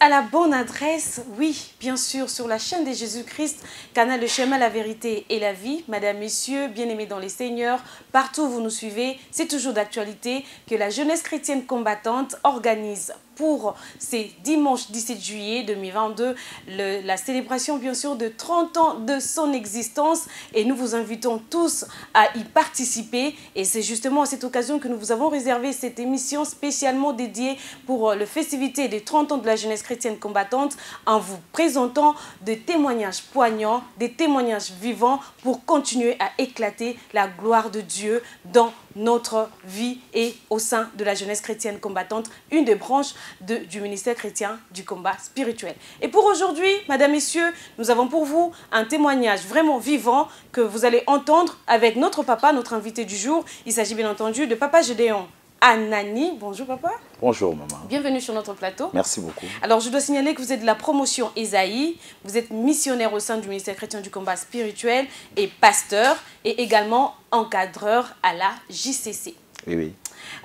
À la bonne adresse, oui, bien sûr, sur la chaîne de Jésus-Christ, canal Le Chemin, la Vérité et la Vie. Mesdames, Messieurs, bien-aimés dans les Seigneurs, partout où vous nous suivez, c'est toujours d'actualité que la jeunesse chrétienne combattante organise pour ces dimanche 17 juillet 2022 la célébration bien sûr de 30 ans de son existence et nous vous invitons tous à y participer et c'est justement à cette occasion que nous vous avons réservé cette émission spécialement dédiée pour le festivité des 30 ans de la jeunesse chrétienne combattante en vous présentant des témoignages poignants, des témoignages vivants pour continuer à éclater la gloire de Dieu dans notre vie et au sein de la jeunesse chrétienne combattante, une des branches du ministère chrétien du combat spirituel. Et pour aujourd'hui, mesdames, messieurs, nous avons pour vous un témoignage vraiment vivant que vous allez entendre avec notre papa, notre invité du jour. Il s'agit bien entendu de Papa Gédéon Anani. Bonjour papa. Bonjour maman. Bienvenue sur notre plateau. Merci beaucoup. Alors je dois signaler que vous êtes de la promotion Esaïe, vous êtes missionnaire au sein du ministère chrétien du combat spirituel et pasteur et également encadreur à la JCC. Oui, oui.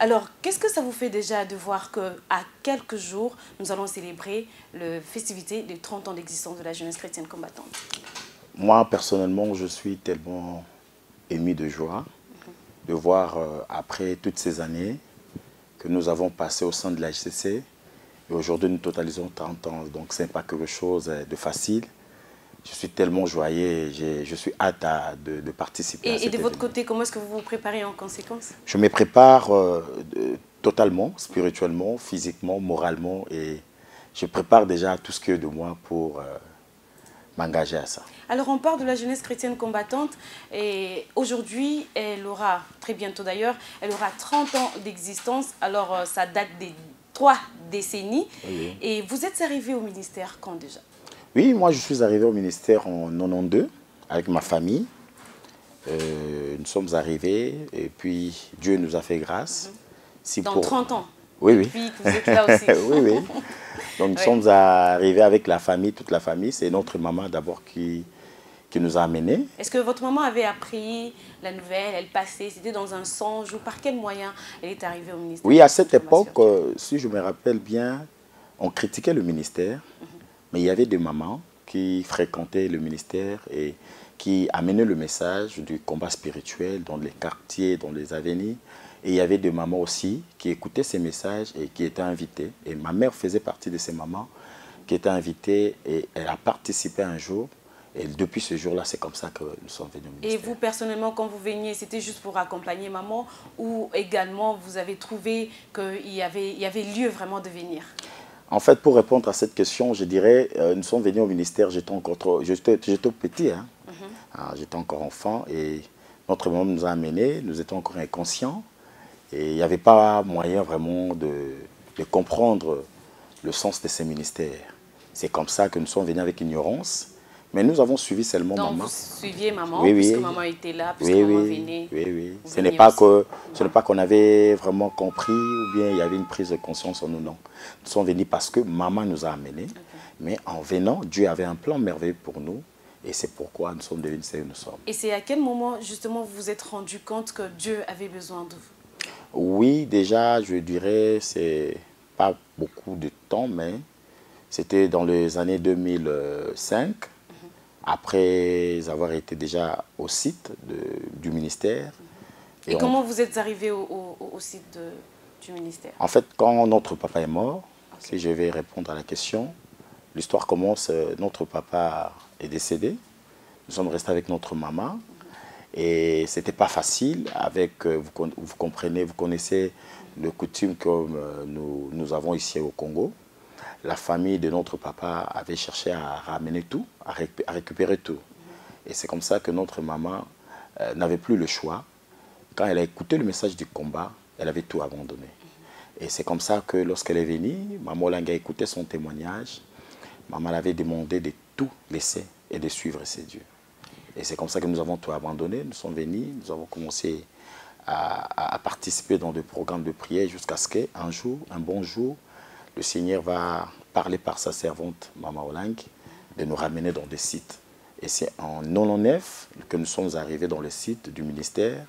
Alors qu'est-ce que ça vous fait déjà de voir qu'à quelques jours, nous allons célébrer la festivité des 30 ans d'existence de la jeunesse chrétienne combattante? Moi personnellement, je suis tellement ému de joie de voir après toutes ces années que nous avons passé au sein de la JCC. Et aujourd'hui, nous totalisons 30 ans. Donc, ce n'est pas quelque chose de facile. Je suis tellement joyeux et je suis hâte de participer à cet Et de votre événement. côté, comment est-ce que vous vous préparez en conséquence? Je me prépare totalement, spirituellement, physiquement, moralement. Et je prépare déjà tout ce qui est de moi pour m'engager à ça. Alors on parle de la jeunesse chrétienne combattante et aujourd'hui, elle aura, très bientôt d'ailleurs, elle aura 30 ans d'existence. Alors ça date des 3 décennies. Oui. Et vous êtes arrivé au ministère quand déjà? Oui, moi je suis arrivé au ministère en 92 avec ma famille. Nous sommes arrivés et puis Dieu nous a fait grâce. Si Dans pour... 30 ans? Oui, oui. Depuis que vous êtes là aussi. Oui, oui. Donc nous sommes arrivés avec la famille, toute la famille. C'est notre maman d'abord qui nous a amenés. Est-ce que votre maman avait appris la nouvelle, elle passait, c'était dans un songe ou par quel moyen elle est arrivée au ministère? Oui, à cette époque, si je me rappelle bien, on critiquait le ministère, mais il y avait des mamans qui fréquentaient le ministère et qui amenaient le message du combat spirituel dans les quartiers, dans les avenirs. Et il y avait des mamans aussi qui écoutaient ces messages et qui étaient invitées. Et ma mère faisait partie de ces mamans qui étaient invitées et elle a participé un jour. Et depuis ce jour-là, c'est comme ça que nous sommes venus au ministère. Et vous, personnellement, quand vous veniez, c'était juste pour accompagner maman ou également vous avez trouvé qu'il y avait lieu vraiment de venir? En fait, pour répondre à cette question, je dirais, nous sommes venus au ministère, j'étais petit, hein. J'étais encore enfant et notre maman nous a amenés, nous étions encore inconscients et il n'y avait pas moyen vraiment de comprendre le sens de ces ministères. C'est comme ça que nous sommes venus avec ignorance. Mais nous avons suivi seulement maman. Donc vous suiviez maman, oui, puisque oui. maman était là, puisque maman venait. Oui, oui. Ce venez n'est pas aussi. qu'on avait vraiment compris ou bien il y avait une prise de conscience en nous, non. Nous sommes venus parce que maman nous a amenés. Okay. Mais en venant, Dieu avait un plan merveilleux pour nous. Et c'est pourquoi nous sommes devenus ce que nous sommes. Et c'est à quel moment, justement, vous vous êtes rendu compte que Dieu avait besoin de vous? Oui, déjà, je dirais, c'est pas beaucoup de temps, mais c'était dans les années 2005. Après avoir été déjà au site du ministère. Et comment vous êtes arrivé au site du ministère? En fait, quand notre papa est mort, si je vais répondre à la question, l'histoire commence, notre papa est décédé, nous sommes restés avec notre maman, et ce n'était pas facile, avec, vous comprenez, vous connaissez le coutume que nous avons ici au Congo. La famille de notre papa avait cherché à ramener tout, à récupérer tout. Et c'est comme ça que notre maman n'avait plus le choix. Quand elle a écouté le message du combat, elle avait tout abandonné. Et c'est comme ça que lorsqu'elle est venue, maman Langa a écouté son témoignage. Maman l'avait demandé de tout laisser et de suivre ses dieux. Et c'est comme ça que nous avons tout abandonné. Nous sommes venus, nous avons commencé à participer dans des programmes de prière jusqu'à ce qu'un jour, un bon jour, le Seigneur va parler par sa servante, Maman Olang, de nous ramener dans des sites. Et c'est en 99 que nous sommes arrivés dans le site du ministère.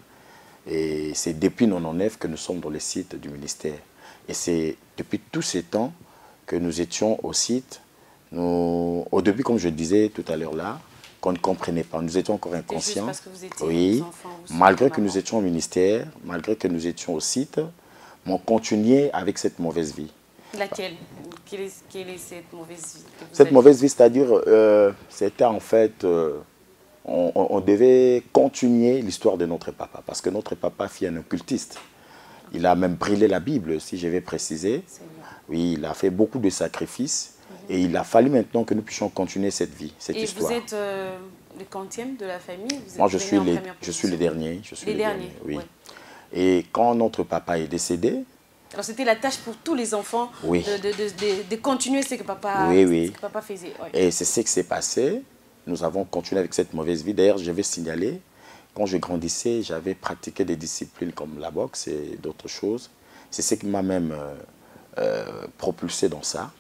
Et c'est depuis 99 que nous sommes dans le site du ministère. Et c'est depuis tous ces temps que nous étions au site. Au début, comme je disais tout à l'heure là, qu'on ne comprenait pas. Nous étions encore inconscients. Juste parce que vous étiez oui, enfants, malgré que nous étions au ministère, malgré que nous étions au site, mais on continuait avec cette mauvaise vie. Laquelle? Quelle est cette mauvaise vie Cette mauvaise vie, c'est-à-dire, c'était en fait, on devait continuer l'histoire de notre papa, parce que notre papa fut un occultiste. Il a même brûlé la Bible, si je vais préciser. Oui, il a fait beaucoup de sacrifices. Et il a fallu maintenant que nous puissions continuer cette vie, cette histoire. Et vous êtes le quantième de la famille? Moi, je suis le dernier. Les derniers, oui. Ouais. Et quand notre papa est décédé... Alors, c'était la tâche pour tous les enfants oui. de continuer ce que papa, oui. Ce que papa faisait. Ouais. Et c'est ce qui s'est passé. Nous avons continué avec cette mauvaise vie. D'ailleurs, je vais signaler, quand je grandissais, j'avais pratiqué des disciplines comme la boxe et d'autres choses. C'est ce qui m'a même propulsé dans ça.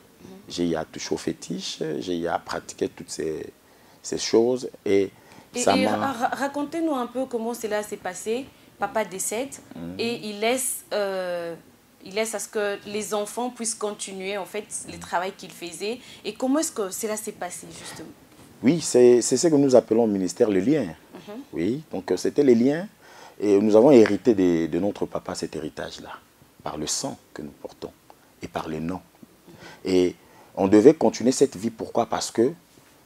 J'ai touché au fétiche, j'ai pratiqué toutes ces choses. Et racontez-nous un peu comment cela s'est passé. Papa décède et il laisse à ce que les enfants puissent continuer en fait le travail qu'il faisait. Et comment est-ce que cela s'est passé justement? Oui, c'est ce que nous appelons au ministère le lien. Oui, donc c'était les liens. Et nous avons hérité de notre papa cet héritage-là, par le sang que nous portons et par les noms. Et on devait continuer cette vie. Pourquoi? Parce que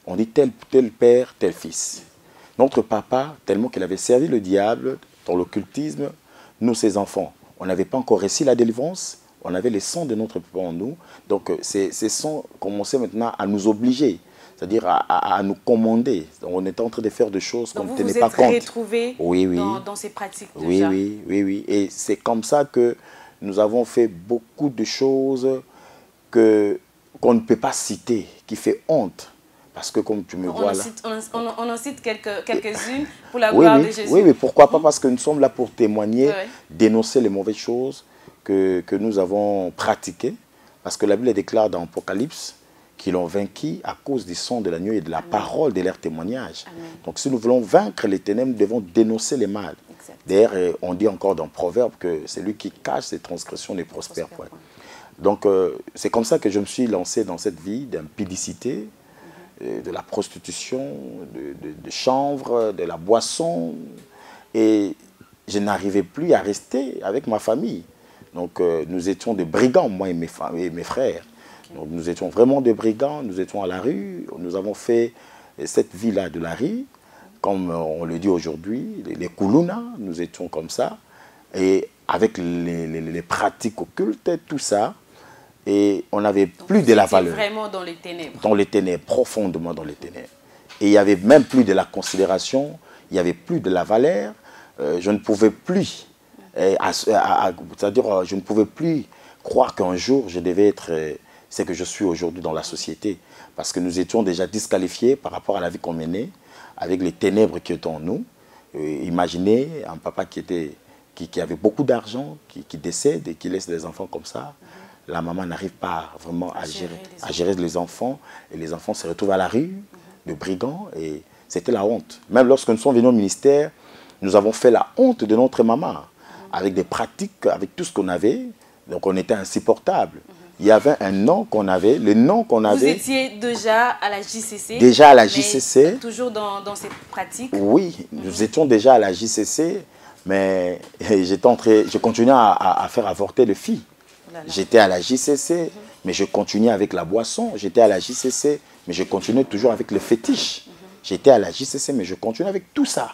on dit tel père, tel fils. Notre papa, tellement qu'il avait servi le diable dans l'occultisme, nous, ses enfants, on n'avait pas encore réussi la délivrance. On avait les sons de notre papa en nous. Donc, ces sons commençaient maintenant à nous obliger, c'est-à-dire à nous commander. On était en train de faire des choses qu'on ne tenait pas compte. Vous vous êtes retrouvés dans ces pratiques déjà. Oui. Et c'est comme ça que nous avons fait beaucoup de choses qu'on ne peut pas citer, qui fait honte. Parce que comme tu me vois là... On en cite quelques-unes pour la gloire de Jésus. Oui, pourquoi pas? Parce que nous sommes là pour témoigner, dénoncer les mauvaises choses que nous avons pratiquées. Parce que la Bible déclare dans l'Apocalypse qu'ils l'ont vaincu à cause du sang de l'agneau et de la parole de leur témoignage. Amen. Donc si nous voulons vaincre les ténèbres, nous devons dénoncer les mal. D'ailleurs, on dit encore dans le Proverbe que celui qui cache ses transgressions ne prospère point. Donc c'est comme ça que je me suis lancé dans cette vie d'impudicité, de la prostitution, de chanvre, de la boisson. Et je n'arrivais plus à rester avec ma famille. Donc nous étions des brigands, moi et mes frères. Donc, nous étions vraiment des brigands, nous étions à la rue. Nous avons fait cette vie-là de la rue, comme on le dit aujourd'hui, les koulouna, nous étions comme ça. Et avec les pratiques occultes, tout ça. Et on n'avait plus de la valeur. Vraiment dans les ténèbres. Dans les ténèbres, profondément dans les ténèbres. Et il n'y avait même plus de la considération, il n'y avait plus de la valeur. Je ne pouvais plus, c'est-à-dire je ne pouvais plus croire qu'un jour je devais être ce que je suis aujourd'hui dans la société. Parce que nous étions déjà disqualifiés par rapport à la vie qu'on menait, avec les ténèbres qui étaient en nous. Imaginez un papa qui avait beaucoup d'argent, qui décède et qui laisse des enfants comme ça. La maman n'arrive pas vraiment à gérer les enfants. Et les enfants se retrouvent à la rue, de brigands. Et c'était la honte. Même lorsque nous sommes venus au ministère, nous avons fait la honte de notre maman. Avec des pratiques, avec tout ce qu'on avait. Donc on était insupportable. Il y avait un nom qu'on avait, le nom qu'on avait... Vous étiez déjà à la JCC? Déjà à la JCC. Toujours dans ces pratiques? Oui, nous étions déjà à la JCC, mais je continuais à faire avorter les filles. J'étais à la JCC, mais je continuais avec la boisson. J'étais à la JCC, mais je continuais toujours avec le fétiche. J'étais à la JCC, mais je continuais avec tout ça.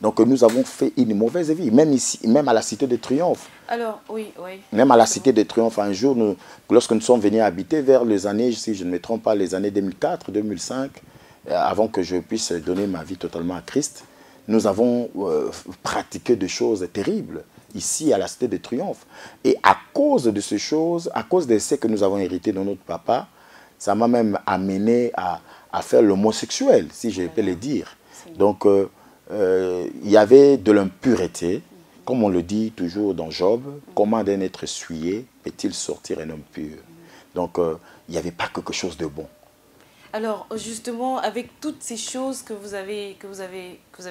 Donc nous avons fait une mauvaise vie, même ici, même à la Cité de Triomphe. Alors, oui. Même à la Cité de Triomphe, un jour, lorsque nous sommes venus habiter vers les années, si je ne me trompe pas, les années 2004, 2005, avant que je puisse donner ma vie totalement à Christ, nous avons pratiqué des choses terribles ici à la Cité de Triomphe. Et à cause de ces choses, à cause de ce que nous avons hérité de notre papa, ça m'a même amené à faire l'homosexuel, si je peux le dire. Donc, il y avait de l'impureté, comme on le dit toujours dans Job, comment d'un être souillé peut-il sortir un homme pur? Donc, il n'y avait pas quelque chose de bon. Alors, justement, avec toutes ces choses que vous avez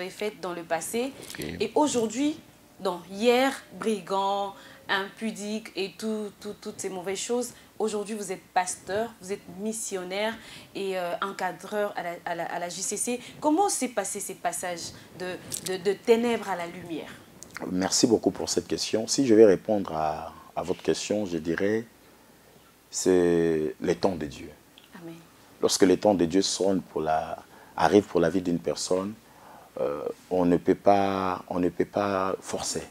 faites dans le passé, et aujourd'hui, donc hier, brigand, impudique et toutes ces mauvaises choses, aujourd'hui, vous êtes pasteur, vous êtes missionnaire et encadreur à la JCC. Comment s'est passé ces passages de ténèbres à la lumière? Merci beaucoup pour cette question. Si je vais répondre à votre question, je dirais c'est les temps de Dieu. Amen. Lorsque les temps de Dieu arrivent pour la vie d'une personne, on ne peut pas forcer.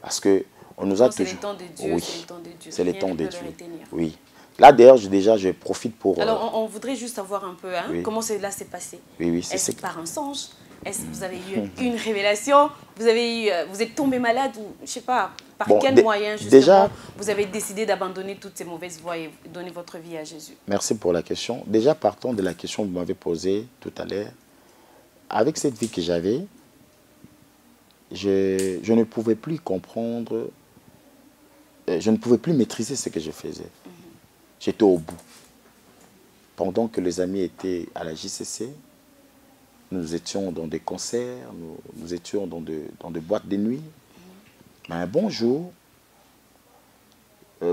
Parce que on nous a toujours... C'est les temps de Dieu, oui, c'est les temps de Dieu. c'est les temps de Dieu. Retenir. Oui. Là, d'ailleurs, je profite pour... Alors, on voudrait juste savoir un peu oui. comment cela s'est passé. Oui, oui, Est-ce par un songe? Est-ce que vous avez eu une révélation? Vous êtes tombé malade ou je ne sais pas, par quel moyen justement déjà, vous avez décidé d'abandonner toutes ces mauvaises voies et donner votre vie à Jésus? Merci pour la question. Déjà, partons de la question que vous m'avez posée tout à l'heure. Avec cette vie que j'avais, je ne pouvais plus comprendre, je ne pouvais plus maîtriser ce que je faisais. J'étais au bout. Pendant que les amis étaient à la JCC, nous étions dans des concerts, nous étions dans des boîtes de nuit. Mais un bon jour,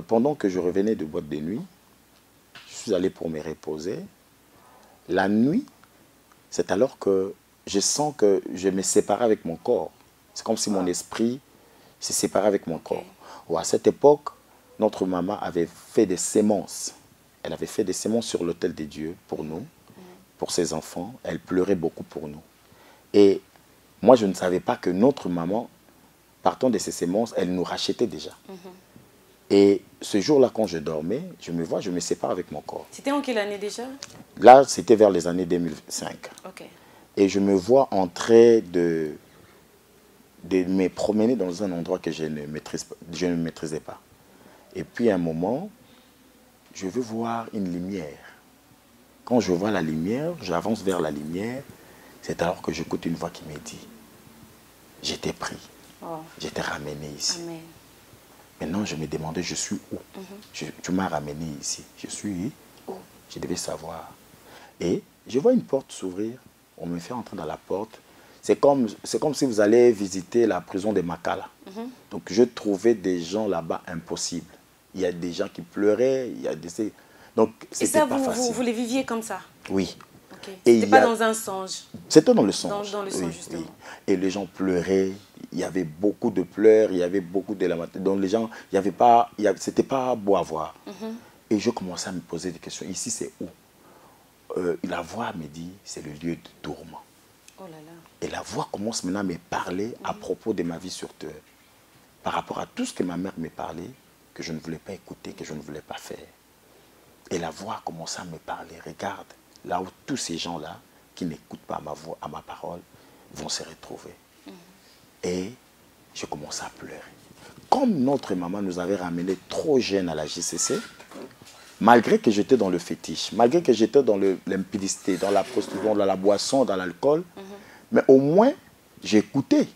pendant que je revenais de boîte de nuit, je suis allé pour me reposer. La nuit, c'est alors que je sens que je me séparais avec mon corps. C'est comme si mon esprit s'est séparé avec mon corps. Ou à cette époque, notre maman avait fait des sémences. Elle avait fait des sémences sur l'autel de Dieu pour nous, pour ses enfants. Elle pleurait beaucoup pour nous. Et moi, je ne savais pas que notre maman, partant de ces sémences, elle nous rachetait déjà. Et ce jour-là, quand je dormais, je me sépare avec mon corps. C'était en quelle année déjà? Là, c'était vers les années 2005. Okay. Et je me vois en train de me promener dans un endroit que je ne maîtrisais pas. Et puis, à un moment, je veux voir une lumière. Quand je vois la lumière, j'avance vers la lumière. C'est alors que j'écoute une voix qui me dit, j'étais pris, j'étais ramené ici. Amen. Maintenant, je me demandais, je suis où? Tu m'as ramené ici. Je suis où? Je devais savoir. Et je vois une porte s'ouvrir. On me fait entrer dans la porte. C'est comme si vous allez visiter la prison de Makala. Donc, je trouvais des gens là-bas impossibles. Il y a des gens qui pleuraient, il y a des... Donc, c'était pas facile. Vous les viviez comme ça? Oui. Okay. C'était pas dans un songe? C'était dans le songe. Dans le songe, justement. Oui. Et les gens pleuraient. Il y avait beaucoup de pleurs, il y avait beaucoup de lamentation. Donc, les gens, c'était pas beau à voir. Et je commençais à me poser des questions. Ici, c'est où? La voix me dit, c'est le lieu de tourment. Oh là là. Et la voix commence maintenant à me parler à propos de ma vie sur terre. Par rapport à tout ce que ma mère me parlait, que je ne voulais pas écouter, que je ne voulais pas faire. Et la voix commence à me parler. Regarde, là où tous ces gens-là, qui n'écoutent pas ma voix, à ma parole, vont se retrouver. Et je commence à pleurer. Comme notre maman nous avait ramenés trop jeunes à la JCC, malgré que j'étais dans le fétiche, malgré que j'étais dans l'impudicité, dans la prostitution, dans la boisson, dans l'alcool, mais au moins, j'écoutais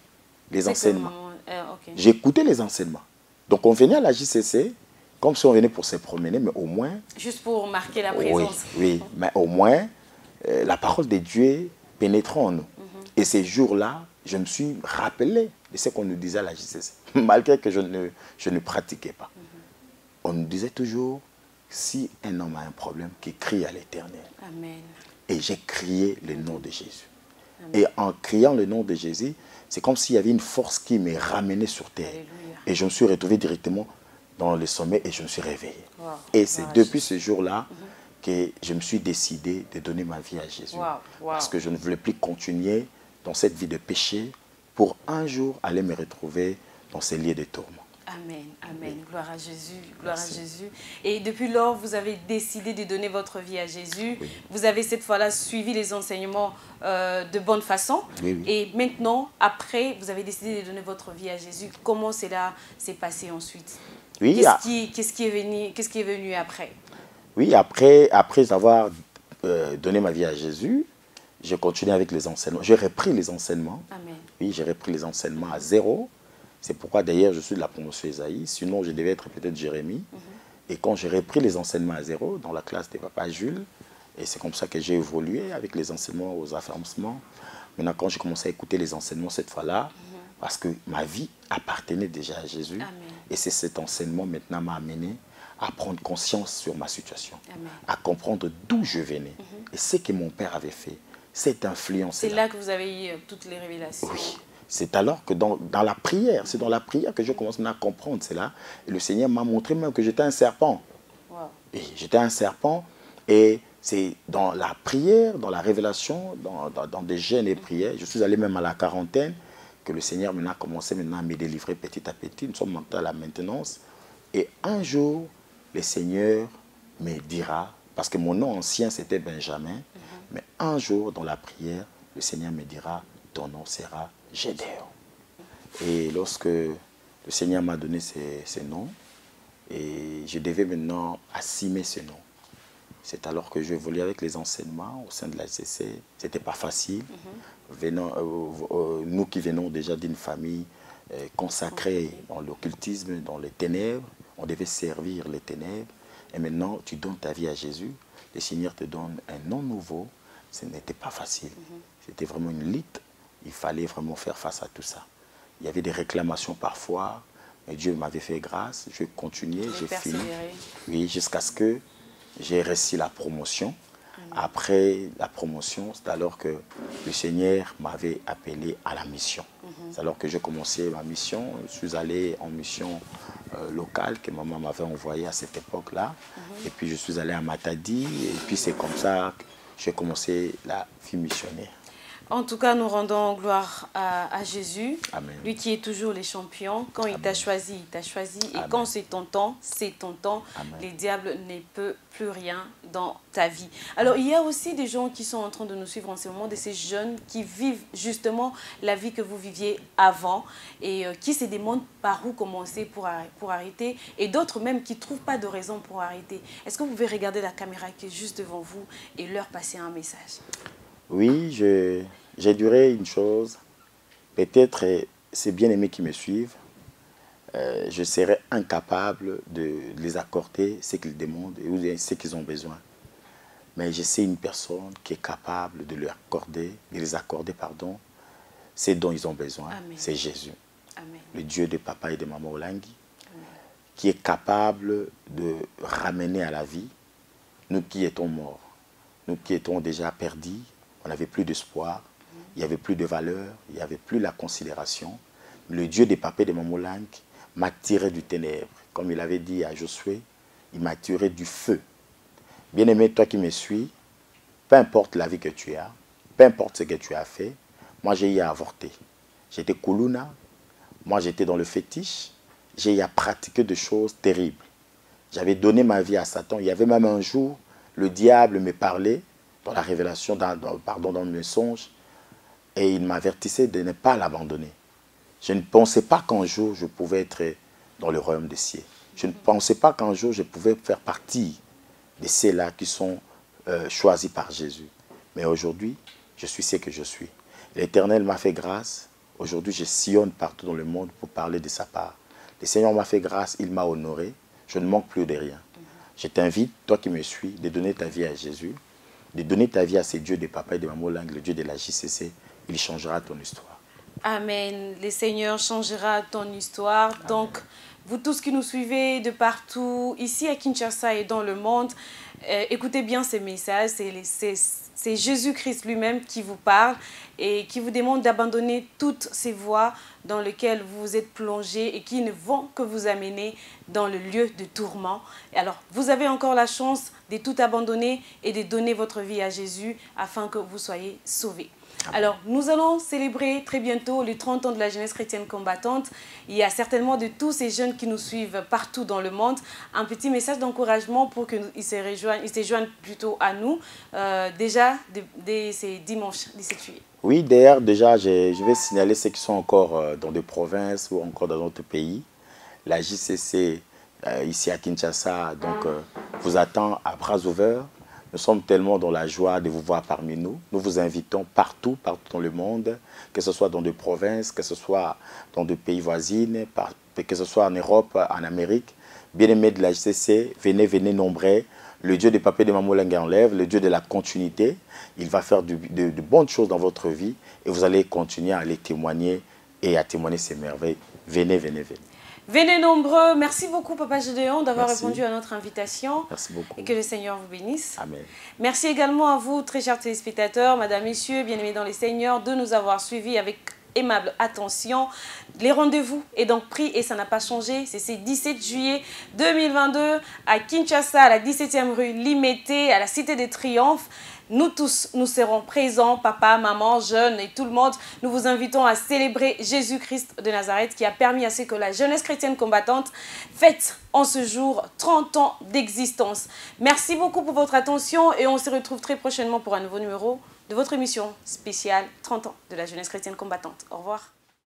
les enseignements. J'écoutais les enseignements. Donc, on venait à la JCC, comme si on venait pour se promener, mais au moins... Juste pour marquer la présence. Oui, mais au moins, la parole de Dieu pénétrait en nous. Et ces jours-là, je me suis rappelé de ce qu'on nous disait à la JCC, malgré que je ne pratiquais pas. On nous disait toujours, si un homme a un problème, qu'il crie à l'Éternel. Amen. Et j'ai crié le nom de Jésus. Amen. Et en criant le nom de Jésus, c'est comme s'il y avait une force qui me ramenait sur terre. Alléluia. Et je me suis retrouvé directement dans le sommet et je me suis réveillé. Wow. Et c'est depuis ce jour-là que je me suis décidé de donner ma vie à Jésus. Parce que je ne voulais plus continuer dans cette vie de péché pour un jour aller me retrouver dans ces lieux de tourment. Amen, amen. Oui. Gloire à Jésus, gloire à Jésus. Et depuis lors, vous avez décidé de donner votre vie à Jésus. Oui. Vous avez cette fois-là suivi les enseignements de bonne façon. Oui. Et maintenant, après, vous avez décidé de donner votre vie à Jésus. Comment cela s'est passé ensuite? Oui, qu'est-ce qui est venu après? Oui, après avoir donné ma vie à Jésus, j'ai continué avec les enseignements. J'ai repris les enseignements. Amen. Oui, j'ai repris les enseignements à zéro. C'est pourquoi d'ailleurs je suis de la promotion Esaïe. Sinon, je devais être peut-être Jérémie. Et quand j'ai repris les enseignements à zéro dans la classe de Papa Jules, et c'est comme ça que j'ai évolué avec les enseignements aux affermissements. Maintenant, quand j'ai commencé à écouter les enseignements cette fois-là, parce que ma vie appartenait déjà à Jésus. Amen. Et c'est cet enseignement maintenant m'a amené à prendre conscience sur ma situation, Amen. à comprendre d'où je venais et ce que mon père avait fait. Cette influence. C'est là que vous avez eu toutes les révélations. Oui. C'est alors que dans la prière, c'est dans la prière que je commence à comprendre cela. Et le Seigneur m'a montré même que j'étais un serpent. Wow. Et j'étais un serpent. Et c'est dans la prière, dans la révélation, dans des jeûnes et prières. Je suis allé même à la quarantaine, que le Seigneur maintenant a commencé maintenant à me délivrer petit à petit. Nous sommes montés à la maintenance. Et un jour, le Seigneur me dira, parce que mon nom ancien c'était Benjamin, mais un jour dans la prière, le Seigneur me dira, ton nom sera Gédéon. Et lorsque le Seigneur m'a donné ces noms, et je devais maintenant assumer ce nom. C'est alors que je évoluais avec les enseignements au sein de la CC. Ce n'était pas facile. Nous qui venons déjà d'une famille consacrée dans l'occultisme, dans les ténèbres, on devait servir les ténèbres. Et maintenant, tu donnes ta vie à Jésus. Le Seigneur te donne un nom nouveau. Ce n'était pas facile. C'était vraiment une lutte. Il fallait vraiment faire face à tout ça. Il y avait des réclamations parfois, mais Dieu m'avait fait grâce. Je continuais, j'ai fini. Oui, jusqu'à ce que j'ai réussi la promotion. Après la promotion, c'est alors que le Seigneur m'avait appelé à la mission. C'est alors que j'ai commencé ma mission. Je suis allé en mission locale que maman m'avait envoyée à cette époque-là. Et puis je suis allé à Matadi. Et puis c'est comme ça que j'ai commencé la vie missionnaire. En tout cas, nous rendons gloire à Jésus, Amen. Lui qui est toujours le champion. Quand il t'a choisi, il t'a choisi. Et Amen. quand c'est ton temps, c'est ton temps. Amen. Les diables ne peuvent plus rien dans ta vie. Alors, il y a aussi des gens qui sont en train de nous suivre en ce moment, de ces jeunes qui vivent justement la vie que vous viviez avant et qui se demandent par où commencer pour arrêter. Et d'autres même qui ne trouvent pas de raison pour arrêter. Est-ce que vous pouvez regarder la caméra qui est juste devant vous et leur passer un message? Oui, j'ai duré une chose. Peut-être ces bien-aimés qui me suivent, je serais incapable de les accorder ce qu'ils demandent ou ce qu'ils ont besoin. Mais je sais une personne qui est capable de les accorder, ce dont ils ont besoin. C'est Jésus. Amen. Le Dieu de papa et de maman Olangi, qui est capable de ramener à la vie nous qui étions morts, nous qui étions déjà perdus. On n'avait plus d'espoir, il n'y avait plus de valeur, il n'y avait plus la considération. Le Dieu des papas et de Maman Lang m'a tiré du ténèbre. Comme il avait dit à Josué, il m'a tiré du feu. Bien-aimé, toi qui me suis, peu importe la vie que tu as, peu importe ce que tu as fait, moi j'ai eu à avorter. J'étais Koulouna, moi j'étais dans le fétiche, j'ai eu à pratiquer des choses terribles. J'avais donné ma vie à Satan. Il y avait même un jour, le diable me parlait, dans la révélation, dans le mensonge, et il m'avertissait de ne pas l'abandonner. Je ne pensais pas qu'un jour je pouvais être dans le royaume des cieux. Je ne pensais pas qu'un jour je pouvais faire partie de ceux-là qui sont choisis par Jésus. Mais aujourd'hui, je suis ce que je suis. L'Éternel m'a fait grâce. Aujourd'hui, je sillonne partout dans le monde pour parler de sa part. Le Seigneur m'a fait grâce, il m'a honoré. Je ne manque plus de rien. Je t'invite, toi qui me suis, de donner ta vie à Jésus, de donner ta vie à ces dieux de papa et de maman Lang, le Dieu de la JCC, il changera ton histoire. Amen. Le Seigneur changera ton histoire. Amen. Donc, vous tous qui nous suivez de partout, ici à Kinshasa et dans le monde, écoutez bien ces messages. C'est Jésus-Christ lui-même qui vous parle et qui vous demande d'abandonner toutes ces voies dans lesquelles vous vous êtes plongé et qui ne vont que vous amener dans le lieu de tourment. Et alors, vous avez encore la chance de tout abandonner et de donner votre vie à Jésus afin que vous soyez sauvés. Alors, nous allons célébrer très bientôt les 30 ans de la jeunesse chrétienne combattante. Il y a certainement de tous ces jeunes qui nous suivent partout dans le monde un petit message d'encouragement pour qu'ils se joignent plutôt à nous, déjà dès ces dimanches 17 juillet. Oui, d'ailleurs, déjà, je vais signaler ceux qui sont encore dans des provinces ou encore dans d'autres pays. La JCC, ici à Kinshasa, donc, vous attend à bras ouverts. Nous sommes tellement dans la joie de vous voir parmi nous. Nous vous invitons partout, partout dans le monde, que ce soit dans des provinces, que ce soit dans des pays voisins, que ce soit en Europe, en Amérique. Bien-aimés de la JCC, venez, venez nombreux. Le Dieu de Papa de Maman Lenga enlève, le Dieu de la continuité. Il va faire de bonnes choses dans votre vie et vous allez continuer à les témoigner et à témoigner ces merveilles. Venez, venez, venez. Venez nombreux. Merci beaucoup, Papa Gédéon, d'avoir répondu à notre invitation. Merci beaucoup. Et que le Seigneur vous bénisse. Amen. Merci également à vous, très chers téléspectateurs, Madame, Messieurs, bien-aimés dans les Seigneurs, de nous avoir suivis avec aimable attention. Les rendez-vous est donc pris et ça n'a pas changé. C'est ce 17 juillet 2022 à Kinshasa, à la 17e rue Limité, à la Cité des Triomphes. Nous tous, nous serons présents, papa, maman, jeunes et tout le monde. Nous vous invitons à célébrer Jésus-Christ de Nazareth qui a permis à ce que la jeunesse chrétienne combattante fête en ce jour 30 ans d'existence. Merci beaucoup pour votre attention et on se retrouve très prochainement pour un nouveau numéro de votre émission spéciale 30 ans de la jeunesse chrétienne combattante. Au revoir.